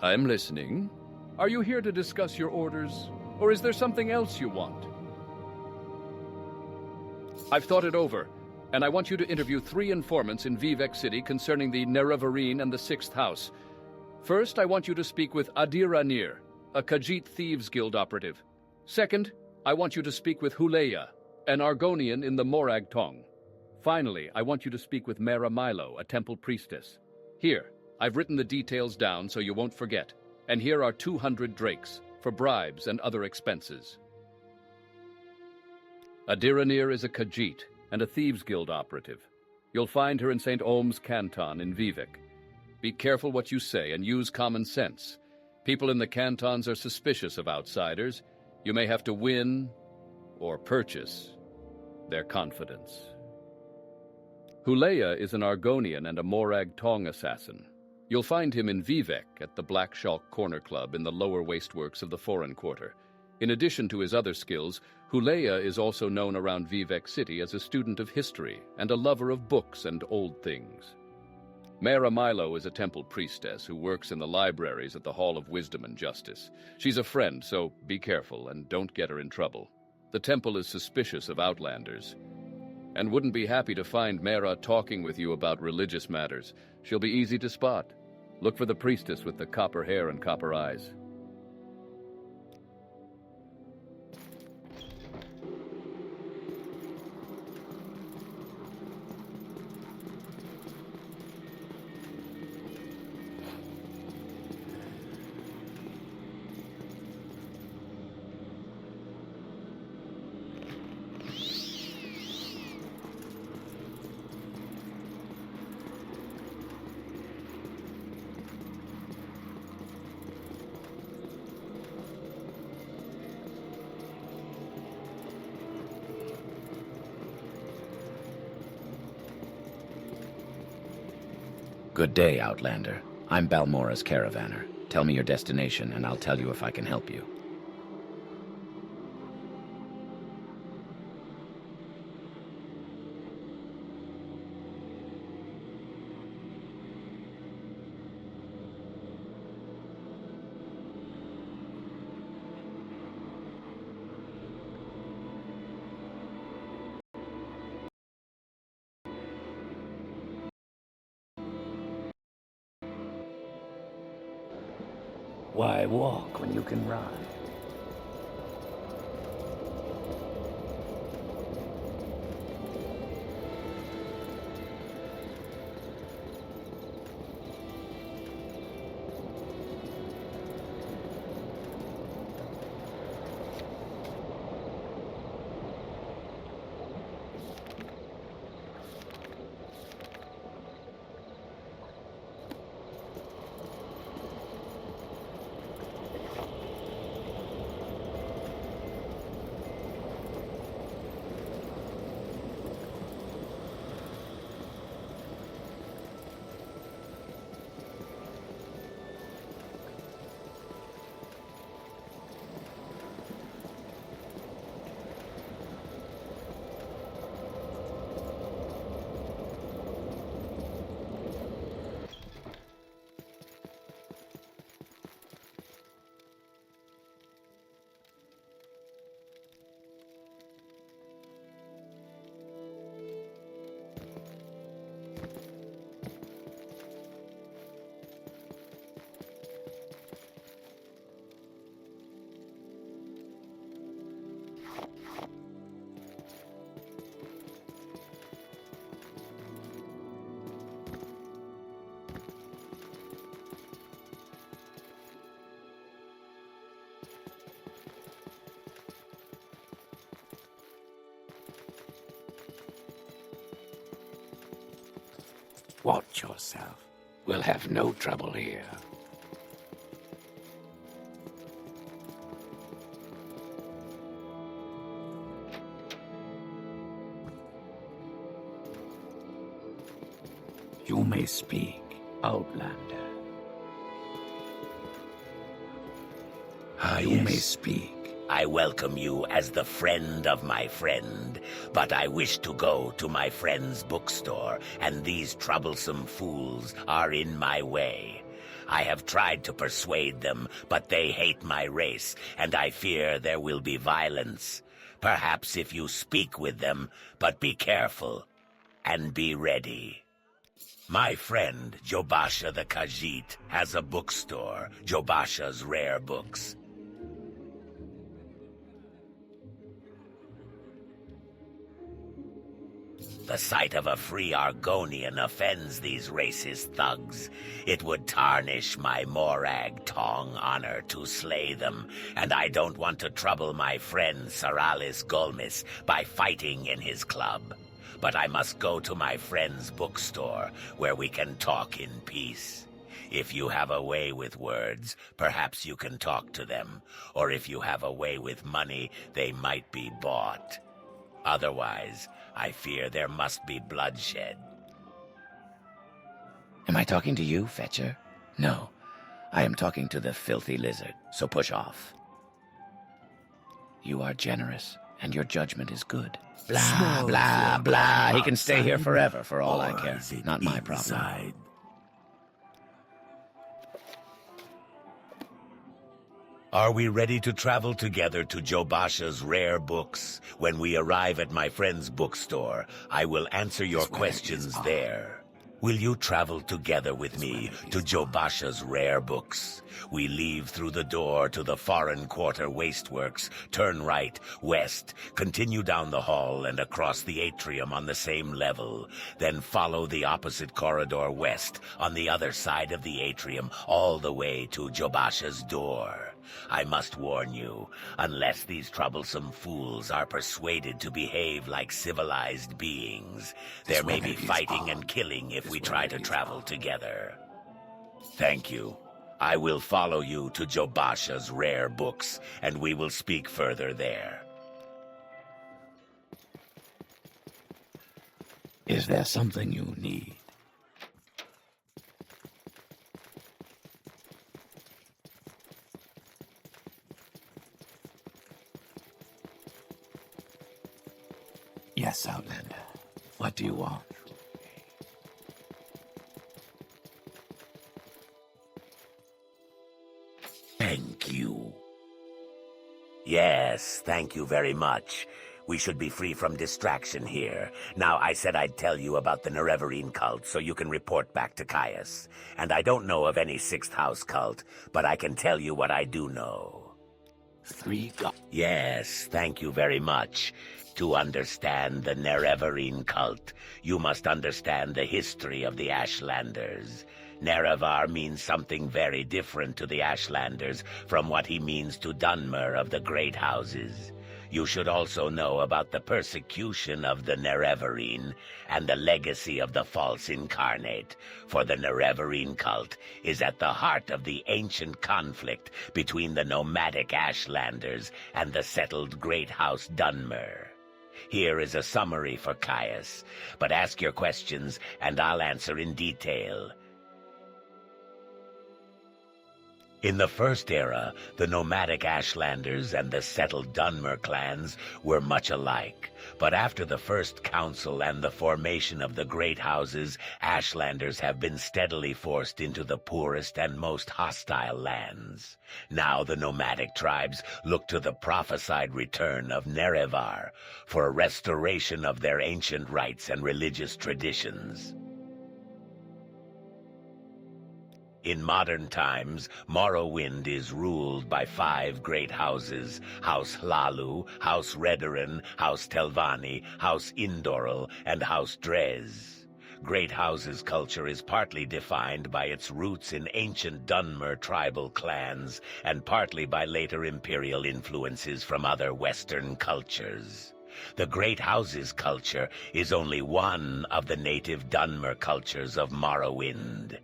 I'm listening. Are you here to discuss your orders, or is there something else you want? I've thought it over, and I want you to interview 3 informants in Vivec City concerning the Nerevarine and the 6th House. First, I want you to speak with Adir, a Khajiit Thieves Guild operative. Second, I want you to speak with Huleya, an Argonian in the Morag Tong. Finally, I want you to speak with Mara Milo, a temple priestess. Here, I've written the details down so you won't forget. And here are 200 drakes for bribes and other expenses. Adir is a Khajiit and a Thieves Guild operative. You'll find her in St. Ohm's Canton in Vivec. Be careful what you say and use common sense. People in the cantons are suspicious of outsiders. You may have to win or purchase their confidence. Huleya is an Argonian and a Morag Tong assassin. You'll find him in Vivec at the Black Shalk Corner Club in the lower wasteworks of the Foreign Quarter. In addition to his other skills, Huleya is also known around Vivec City as a student of history and a lover of books and old things. Mara Milo is a temple priestess who works in the libraries at the Hall of Wisdom and Justice. She's a friend, so be careful and don't get her in trouble. The temple is suspicious of outlanders, and wouldn't be happy to find Mara talking with you about religious matters. She'll be easy to spot. Look for the priestess with the copper hair and copper eyes. Good day, Outlander. I'm Balmora's caravaner. Tell me your destination, and I'll tell you if I can help you. Why walk when you can ride? Watch yourself. We'll have no trouble here. You may speak, Outlander. You may speak. I welcome you as the friend of my friend, but I wish to go to my friend's bookstore, and these troublesome fools are in my way. I have tried to persuade them, but they hate my race, and I fear there will be violence. Perhaps if you speak with them, but be careful, and be ready. My friend, Jobasha the Khajiit, has a bookstore, Jobasha's Rare Books. The sight of a free Argonian offends these racist thugs. It would tarnish my Morag Tong honor to slay them, and I don't want to trouble my friend Saralis Golmis by fighting in his club. But I must go to my friend's bookstore, where we can talk in peace. If you have a way with words, perhaps you can talk to them, or if you have a way with money, they might be bought. Otherwise, I fear there must be bloodshed. Am I talking to you, Fetcher? No, I am talking to the filthy lizard, so push off. You are generous, and your judgment is good. Blah, blah, blah. He can stay here forever for all I care. Not my problem. Are we ready to travel together to Jobasha's Rare Books? When we arrive at my friend's bookstore, I will answer your questions there. Will you travel together with me to Jobasha's Rare Books? We leave through the door to the Foreign Quarter Wasteworks, turn right, west, continue down the hall and across the atrium on the same level, then follow the opposite corridor west on the other side of the atrium all the way to Jobasha's door. I must warn you, unless these troublesome fools are persuaded to behave like civilized beings, there may be fighting and killing if we try to travel together. Thank you. I will follow you to Jobasha's Rare Books, and we will speak further there. Is there something you need? Yes, Outlander. What do you want? Thank you. Yes, thank you very much. We should be free from distraction here. Now, I said I'd tell you about the Nerevarine cult so you can report back to Caius. And I don't know of any Sixth House cult, but I can tell you what I do know. Yes, thank you very much. To understand the Nerevarine cult, you must understand the history of the Ashlanders. Nerevar means something very different to the Ashlanders from what he means to Dunmer of the Great Houses. You should also know about the persecution of the Nerevarine and the legacy of the false incarnate, for the Nerevarine cult is at the heart of the ancient conflict between the nomadic Ashlanders and the settled Great House Dunmer. Here is a summary for Caius, but ask your questions and I'll answer in detail. In the First Era, the nomadic Ashlanders and the settled Dunmer clans were much alike. But after the First Council and the formation of the Great Houses, Ashlanders have been steadily forced into the poorest and most hostile lands. Now the nomadic tribes look to the prophesied return of Nerevar for a restoration of their ancient rites and religious traditions. In modern times, Morrowind is ruled by 5 great houses: House Hlalu, House Redoran, House Telvanni, House Indoril, and House Drez. Great Houses culture is partly defined by its roots in ancient Dunmer tribal clans, and partly by later imperial influences from other Western cultures. The Great Houses culture is only one of the native Dunmer cultures of Morrowind.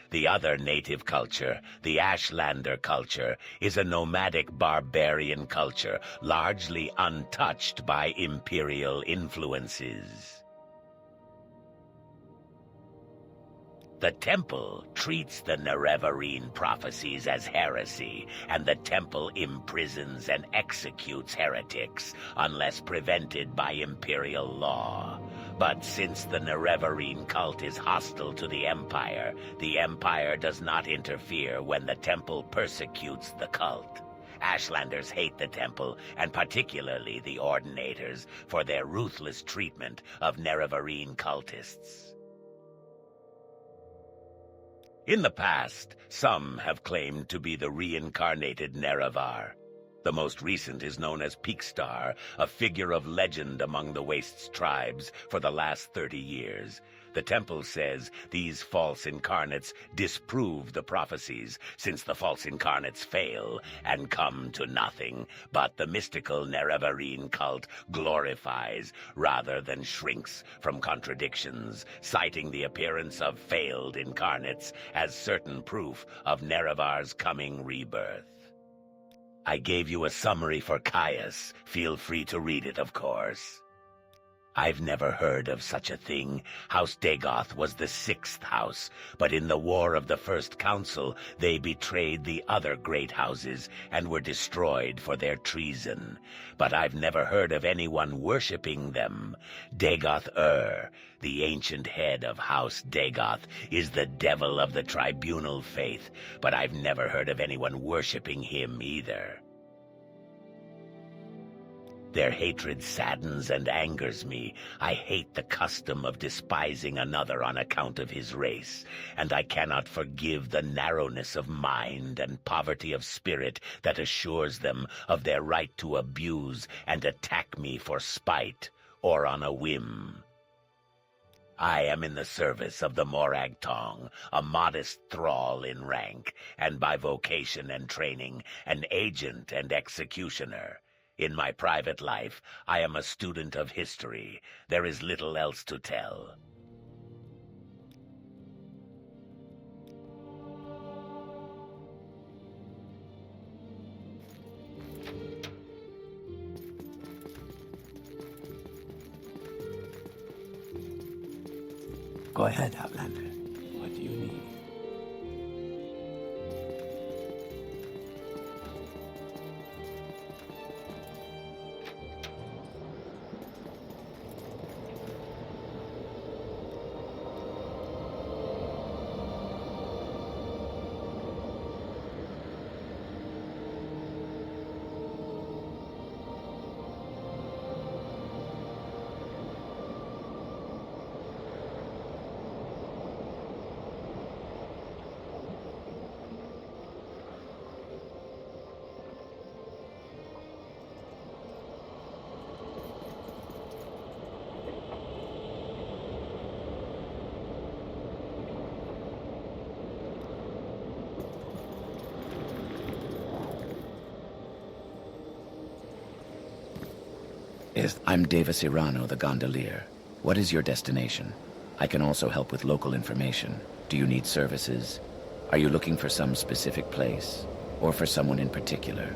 The other native culture, the Ashlander culture, is a nomadic barbarian culture, largely untouched by imperial influences. The Temple treats the Nerevarine prophecies as heresy, and the Temple imprisons and executes heretics unless prevented by imperial law. But since the Nerevarine cult is hostile to the Empire does not interfere when the temple persecutes the cult. Ashlanders hate the temple, and particularly the Ordinators, for their ruthless treatment of Nerevarine cultists. In the past, some have claimed to be the reincarnated Nerevar. The most recent is known as Peakstar, a figure of legend among the Wastes tribes for the last 30 years. The temple says these false incarnates disprove the prophecies, since the false incarnates fail and come to nothing, but the mystical Nerevarine cult glorifies rather than shrinks from contradictions, citing the appearance of failed incarnates as certain proof of Nerevar's coming rebirth. I gave you a summary for Caius. Feel free to read it, of course. I've never heard of such a thing. House Dagoth was the 6th house, but in the War of the First Council, they betrayed the other great houses and were destroyed for their treason. But I've never heard of anyone worshipping them. Dagoth the ancient head of House Dagoth, is the devil of the tribunal faith, but I've never heard of anyone worshipping him either. Their hatred saddens and angers me. I hate the custom of despising another on account of his race, and I cannot forgive the narrowness of mind and poverty of spirit that assures them of their right to abuse and attack me for spite or on a whim. I am in the service of the Morag Tong, a modest thrall in rank, and by vocation and training, an agent and executioner. In my private life, I am a student of history. There is little else to tell. Go ahead, Outlander. What do you need? I'm Davis Irano, the gondolier. What is your destination? I can also help with local information. Do you need services? Are you looking for some specific place? Or for someone in particular?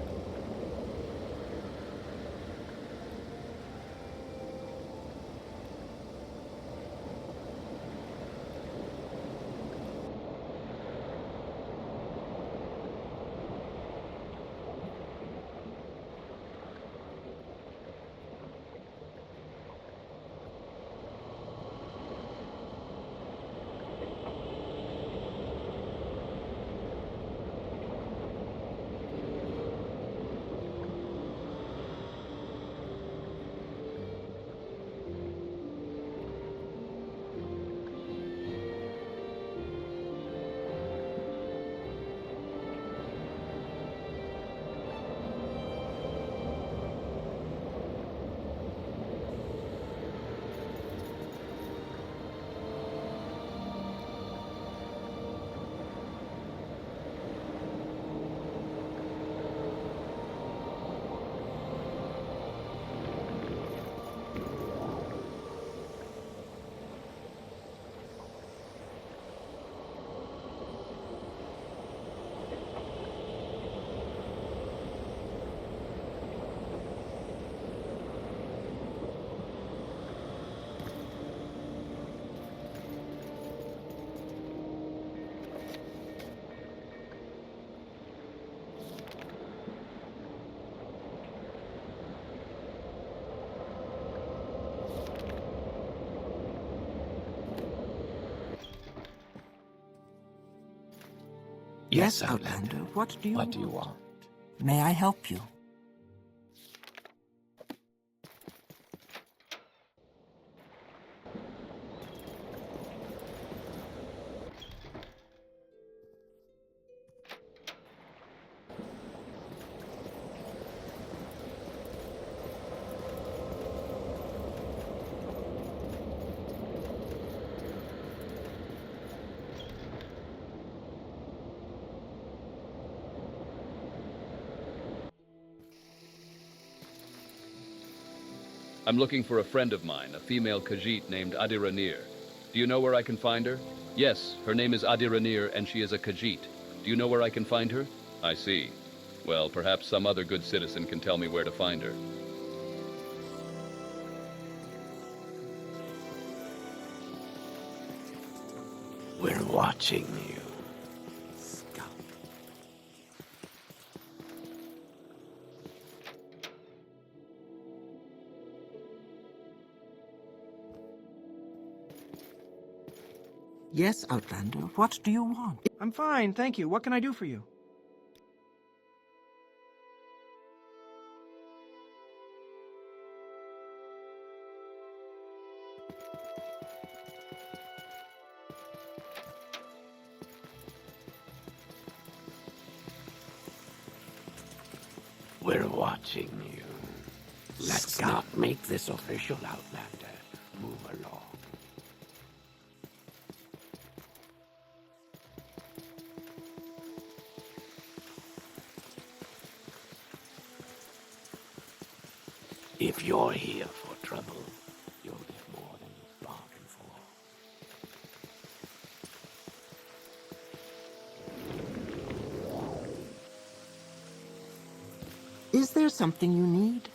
Yes, Outlander. What do you want? May I help you? I'm looking for a friend of mine, a female Khajiit named Adiranir. Do you know where I can find her? Yes, her name is Adiranir and she is a Khajiit. Do you know where I can find her? I see. Well, perhaps some other good citizen can tell me where to find her. We're watching you. Yes, Outlander. What do you want? I'm fine, thank you. What can I do for you? We're watching you. Let's not make this official, Outlander. Move along. If you're here for trouble, you'll get more than you bargained for. Is there something you need?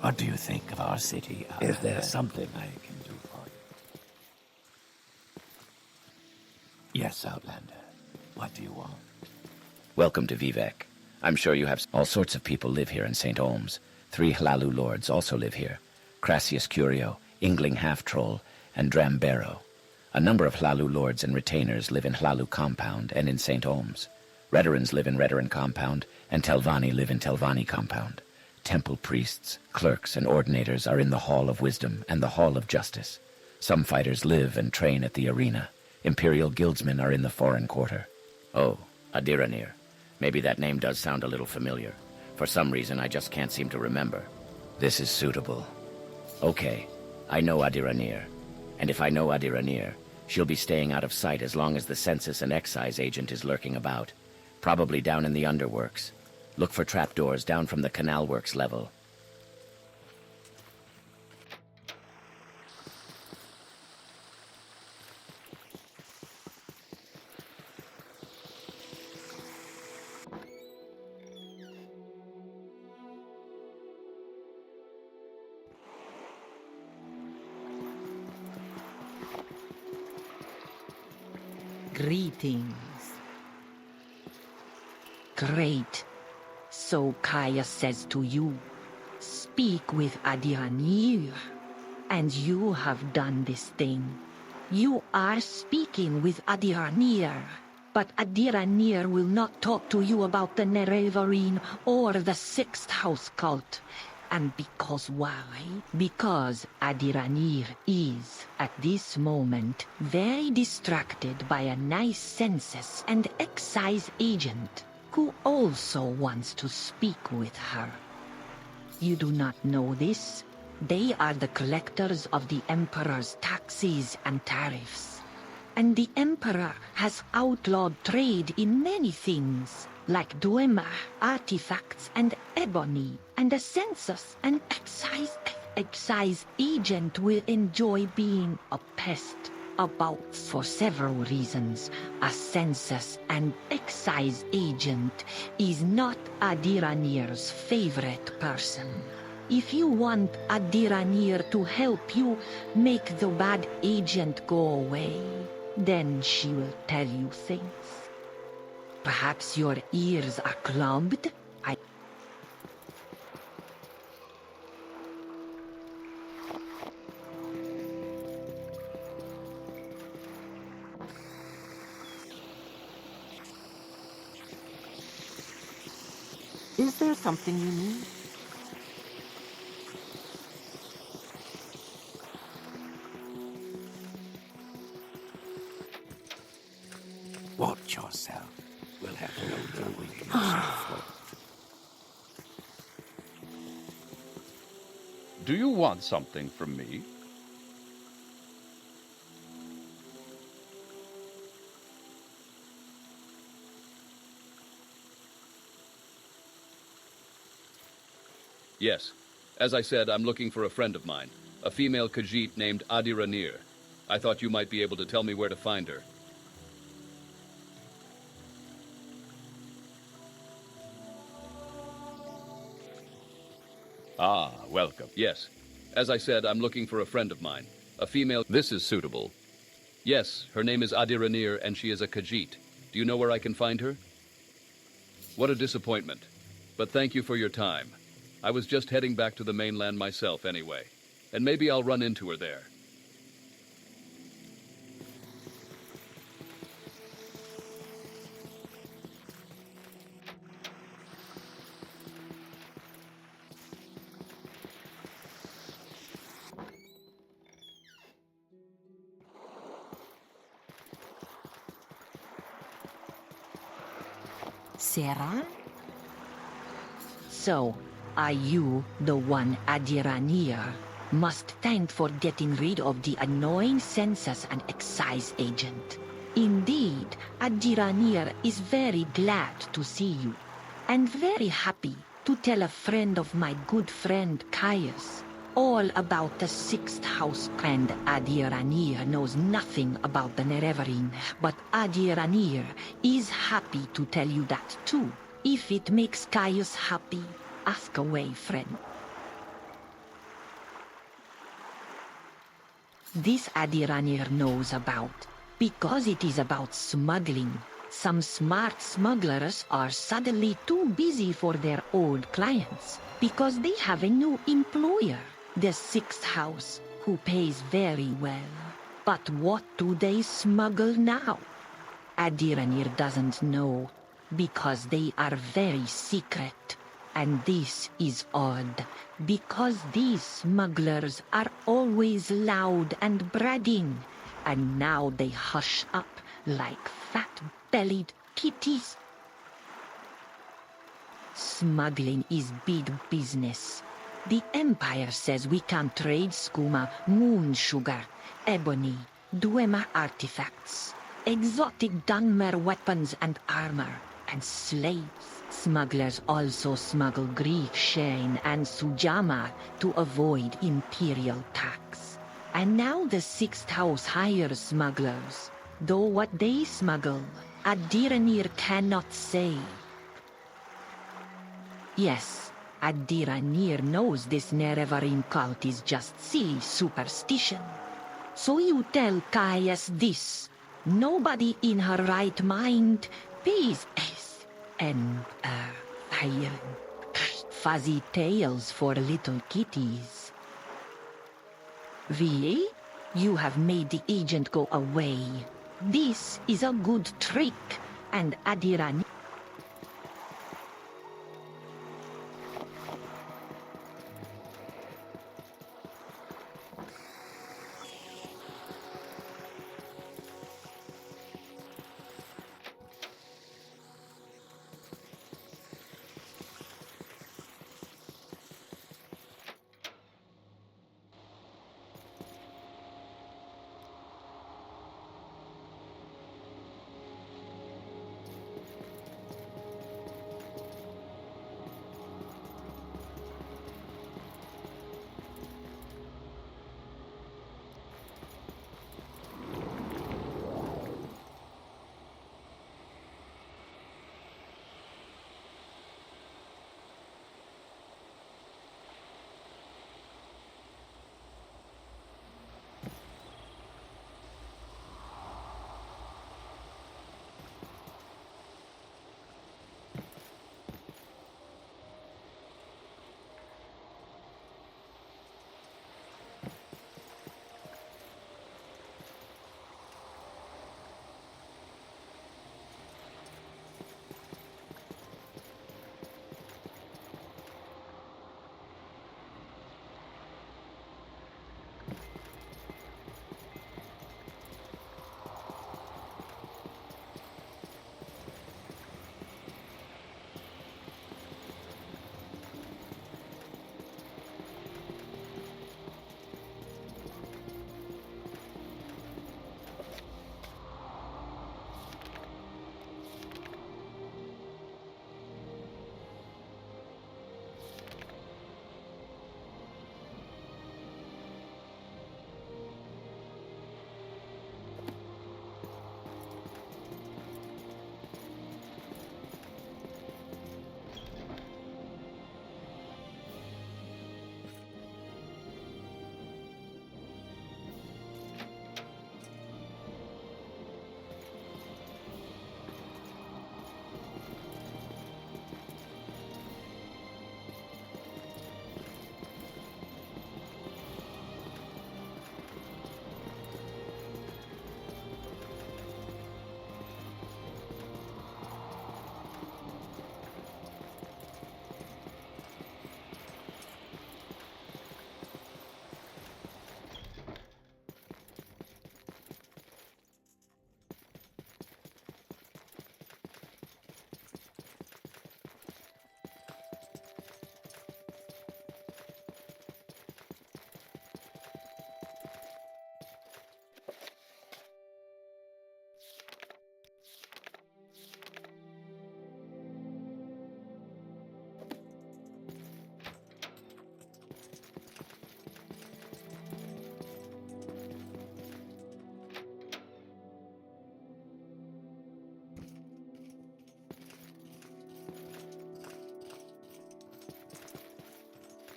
What do you think of our city, Outlander? Is there something I can do for you? Yes, Outlander. What do you want? Welcome to Vivec. I'm sure you have all sorts of people live here in St. Olms. 3 Hlalu lords also live here. Crassius Curio, Ingling Half-Troll, and Drambero. A number of Hlalu lords and retainers live in Hlalu Compound and in St. Olms. Redderans live in Redderan Compound, and Telvanni live in Telvanni Compound. Temple priests, clerks, and ordinators are in the Hall of Wisdom and the Hall of Justice. Some fighters live and train at the arena. Imperial guildsmen are in the Foreign Quarter. Oh, Adiranir. Maybe that name does sound a little familiar. For some reason, I just can't seem to remember. This is suitable. Okay, I know Adiranir. And if I know Adiranir, she'll be staying out of sight as long as the census and excise agent is lurking about. Probably down in the underworks. Look for trapdoors down from the canal works level. Greetings. Great. So Kaya says to you, speak with Adiranir. And you have done this thing. You are speaking with Adiranir. But Adiranir will not talk to you about the Nerevarine or the Sixth House cult. And because why? Because Adiranir is, at this moment, very distracted by a nice census and excise agent who also wants to speak with her. You do not know this? They are the collectors of the Emperor's taxes and tariffs. And the Emperor has outlawed trade in many things, like Dwemer, artifacts, and ebony, and a census and excise agent will enjoy being a pest about for several reasons. A census and excise agent is not Adiranir's favorite person. If you want Adiranir to help you make the bad agent go away, then she will tell you things. Perhaps your ears are clubbed? Is there something you need? Watch yourself. We'll have no trouble getting yourself. Do you want something from me? Yes. As I said, I'm looking for a friend of mine, a female Khajiit named Adi Ranir. I thought you might be able to tell me where to find her. Ah, welcome. Yes. As I said, I'm looking for a friend of mine, a female. This is suitable. Yes, her name is Adi Ranir, and she is a Khajiit. Do you know where I can find her? What a disappointment. But thank you for your time. I was just heading back to the mainland myself anyway, and maybe I'll run into her there. Sarah? So, are you the one Adiranir must thank for getting rid of the annoying census and excise agent? Indeed, Adiranir is very glad to see you, and very happy to tell a friend of my good friend Caius all about the sixth house. And Adiranir knows nothing about the Nerevarine, but Adiranir is happy to tell you that too. If it makes Caius happy, ask away, friend. This Adiranir knows about, because it is about smuggling. Some smart smugglers are suddenly too busy for their old clients, because they have a new employer, the sixth house, who pays very well. But what do they smuggle now? Adiranir doesn't know, because they are very secret. And this is odd, because these smugglers are always loud and bragging, and now they hush up like fat-bellied kitties. Smuggling is big business. The Empire says we can trade skooma, moon sugar, ebony, duema artifacts, exotic Dunmer weapons and armor, and slaves. Smugglers also smuggle Greek Shane and Sujama to avoid imperial tax. And now the sixth house hires smugglers, though what they smuggle, Adiranir cannot say. Yes, Adiranir knows this Nerevarine cult is just silly superstition. So you tell Caius this: nobody in her right mind pays fuzzy tails for little kitties. V, you have made the agent go away. This is a good trick, and Adiranir.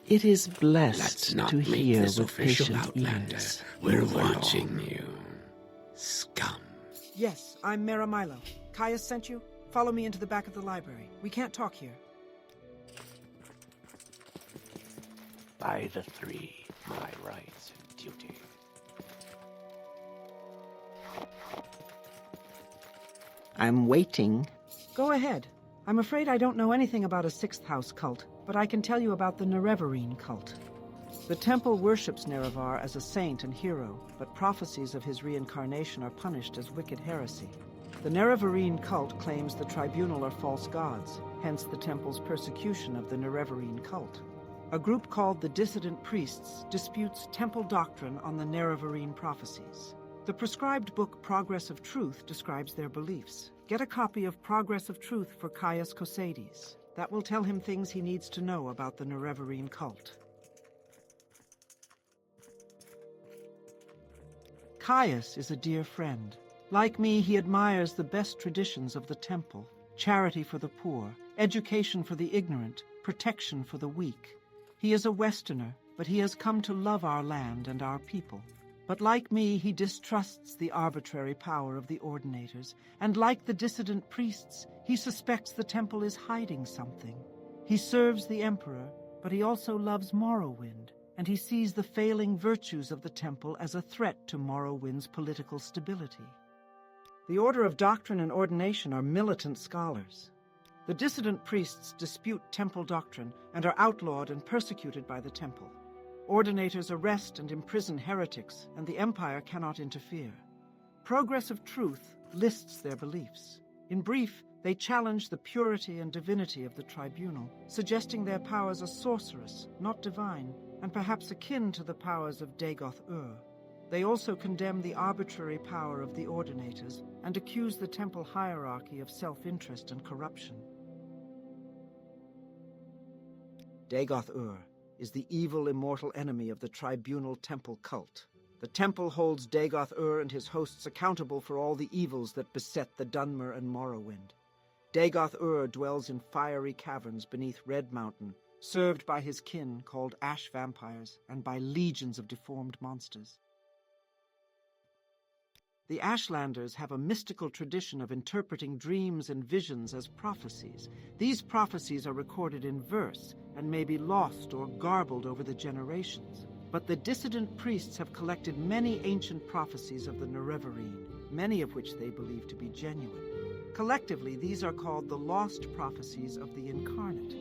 It is Let's blessed not to make hear this with official, patient Outlander. ears. We're Move along. watching you, scum. Yes, I'm Mara Milo. Caius sent you? Follow me into the back of the library. We can't talk here. By the three, my rights and duty. I'm waiting. Go ahead. I'm afraid I don't know anything about a Sixth House cult, but I can tell you about the Nerevarine cult. The temple worships Nerevar as a saint and hero, but prophecies of his reincarnation are punished as wicked heresy. The Nerevarine cult claims the tribunal are false gods, hence the temple's persecution of the Nerevarine cult. A group called the Dissident Priests disputes temple doctrine on the Nerevarine prophecies. The prescribed book Progress of Truth describes their beliefs. Get a copy of Progress of Truth for Caius Cosades. That will tell him things he needs to know about the Nerevarine cult. Caius is a dear friend. Like me, he admires the best traditions of the temple: charity for the poor, education for the ignorant, protection for the weak. He is a Westerner, but he has come to love our land and our people. But like me, he distrusts the arbitrary power of the Ordinators, and like the dissident priests, he suspects the temple is hiding something. He serves the Emperor, but he also loves Morrowind, and he sees the failing virtues of the temple as a threat to Morrowind's political stability. The Order of Doctrine and Ordination are militant scholars. The dissident priests dispute temple doctrine and are outlawed and persecuted by the temple. Ordinators arrest and imprison heretics, and the Empire cannot interfere. Progress of Truth lists their beliefs. In brief, they challenge the purity and divinity of the tribunal, suggesting their powers are sorcerous, not divine, and perhaps akin to the powers of Dagoth-Ur. They also condemn the arbitrary power of the Ordinators and accuse the temple hierarchy of self-interest and corruption. Dagoth-Ur is the evil immortal enemy of the tribunal temple cult. The temple holds Dagoth-Ur and his hosts accountable for all the evils that beset the Dunmer and Morrowind. Dagoth-Ur dwells in fiery caverns beneath Red Mountain, served by his kin called ash vampires and by legions of deformed monsters. The Ashlanders have a mystical tradition of interpreting dreams and visions as prophecies. These prophecies are recorded in verse and may be lost or garbled over the generations. But the dissident priests have collected many ancient prophecies of the Nerevarine, many of which they believe to be genuine. Collectively, these are called the lost prophecies of the Incarnate.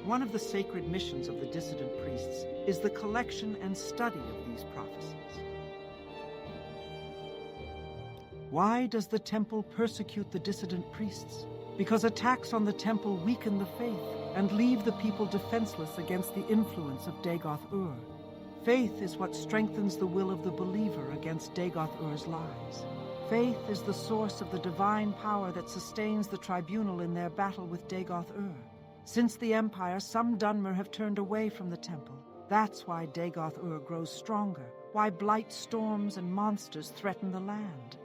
One of the sacred missions of the dissident priests is the collection and study of these prophecies. Why does the temple persecute the dissident priests? Because attacks on the temple weaken the faith and leave the people defenseless against the influence of Dagoth-Ur. Faith is what strengthens the will of the believer against Dagoth-Ur's lies. Faith is the source of the divine power that sustains the tribunal in their battle with Dagoth-Ur. Since the Empire, some Dunmer have turned away from the temple. That's why Dagoth-Ur grows stronger, why blight storms and monsters threaten the land.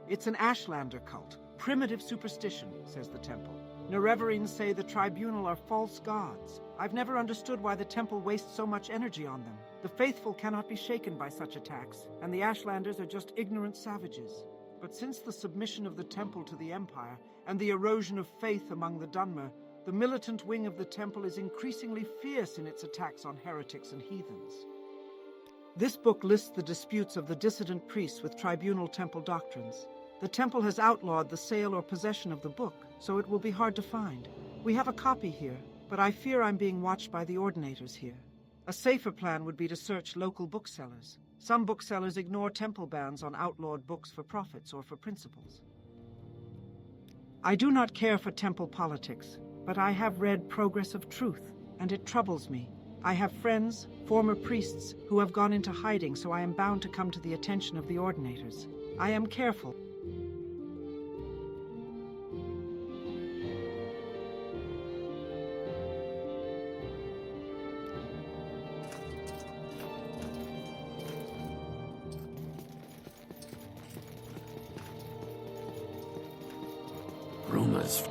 It's an Ashlander cult, primitive superstition, says the temple. Nerevarines say the tribunal are false gods. I've never understood why the temple wastes so much energy on them. The faithful cannot be shaken by such attacks, and the Ashlanders are just ignorant savages. But since the submission of the temple to the Empire and the erosion of faith among the Dunmer, the militant wing of the temple is increasingly fierce in its attacks on heretics and heathens. This book lists the disputes of the dissident priests with tribunal temple doctrines. The temple has outlawed the sale or possession of the book, so it will be hard to find. We have a copy here, but I fear I'm being watched by the Ordinators here. A safer plan would be to search local booksellers. Some booksellers ignore temple bans on outlawed books for profits or for principles. I do not care for temple politics, but I have read Progress of Truth, and it troubles me. I have friends, former priests, who have gone into hiding, so I am bound to come to the attention of the Ordinators. I am careful. Rumors.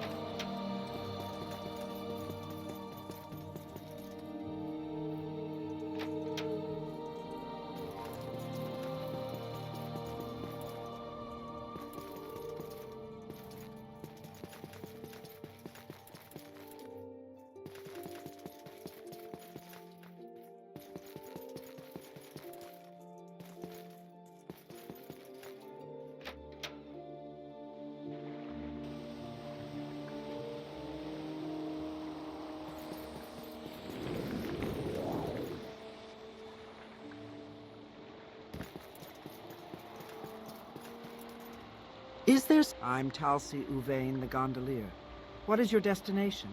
Is there... I'm Talsi Uvain, the gondolier. What is your destination?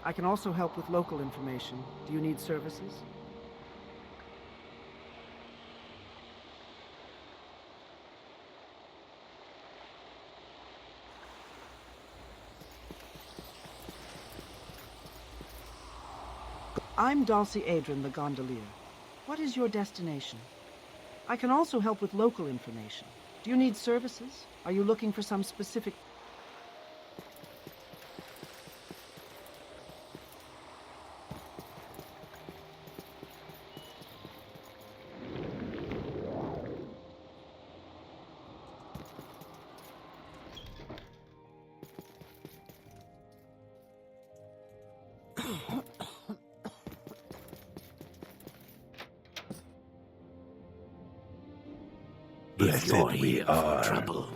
I can also help with local information. Do you need services? I'm Dulcie Adrian, the gondolier. What is your destination? I can also help with local information. Do you need services? Are you looking for some specific... If you're we here are. for trouble,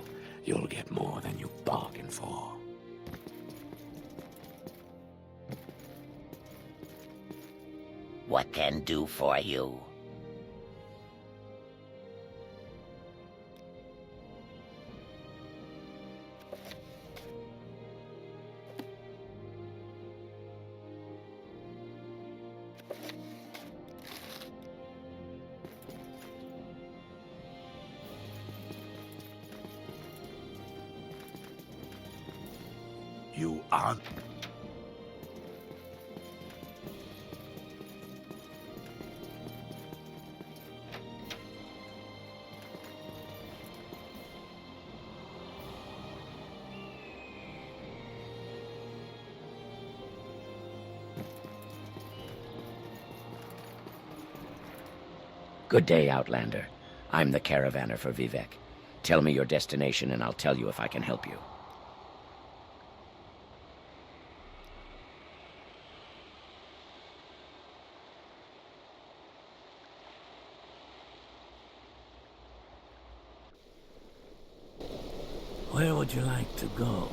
you'll get more than you bargained for. What can do for you? You aren't... Good day, Outlander. I'm the caravaner for Vivec. Tell me your destination and I'll tell you if I can help you. Where would you like to go?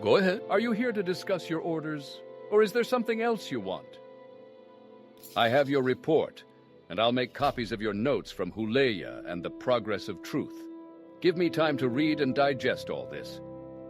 Go ahead. Are you here to discuss your orders, or is there something else you want? I have your report, and I'll make copies of your notes from Huleya and the Progress of Truth. Give me time to read and digest all this.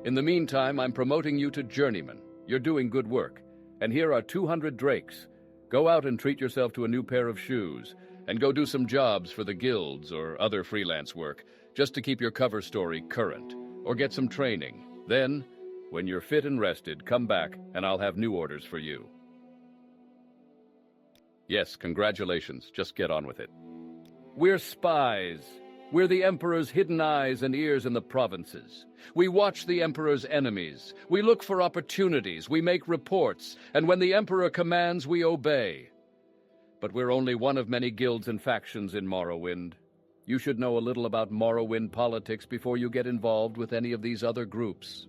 In the meantime, I'm promoting you to journeyman. You're doing good work, and here are 200 drakes. Go out and treat yourself to a new pair of shoes, and go do some jobs for the guilds or other freelance work, just to keep your cover story current, or get some training. Then, when you're fit and rested, come back, and I'll have new orders for you. Yes, congratulations. Just get on with it. We're spies. We're the Emperor's hidden eyes and ears in the provinces. We watch the Emperor's enemies. We look for opportunities. We make reports. And when the Emperor commands, we obey. But we're only one of many guilds and factions in Morrowind. You should know a little about Morrowind politics before you get involved with any of these other groups.